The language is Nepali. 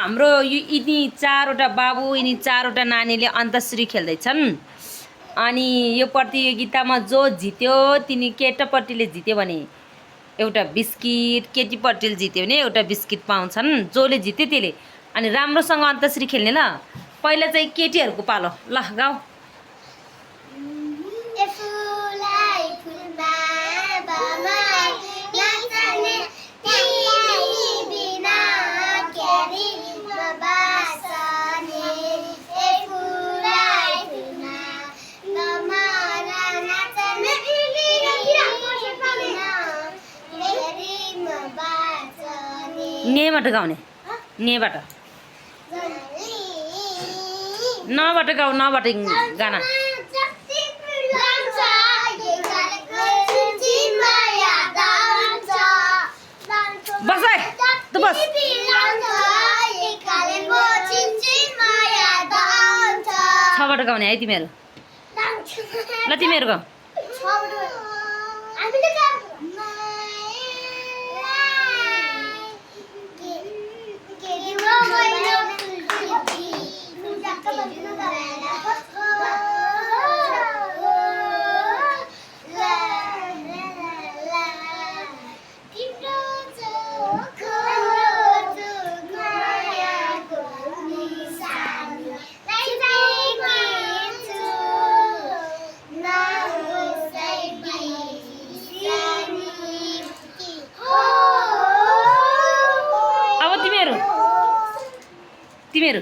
हाम्रो यिनी चारवटा बाबु यिनी चारवटा नानीले अन्तश्री खेल्दैछन्। अनि यो प्रतियोगितामा जो जित्यो तिनी केटापट्टिले जित्यो भने एउटा बिस्किट, केटीपट्टिले जित्यो भने एउटा बिस्किट पाउँछन्। जसले जित्यो त्यसले। अनि राम्रोसँग अन्तश्री खेल्ने ल। पहिला चाहिँ केटीहरूको पालो। ल गाऊ। नेबाट गाउने। नेबाट नबाट गाऊ। नबाट गाना। बस है तँ बस। छबाट गाउने है तिमीहरू। ल तिमीहरू गाऊ। तिमीहरू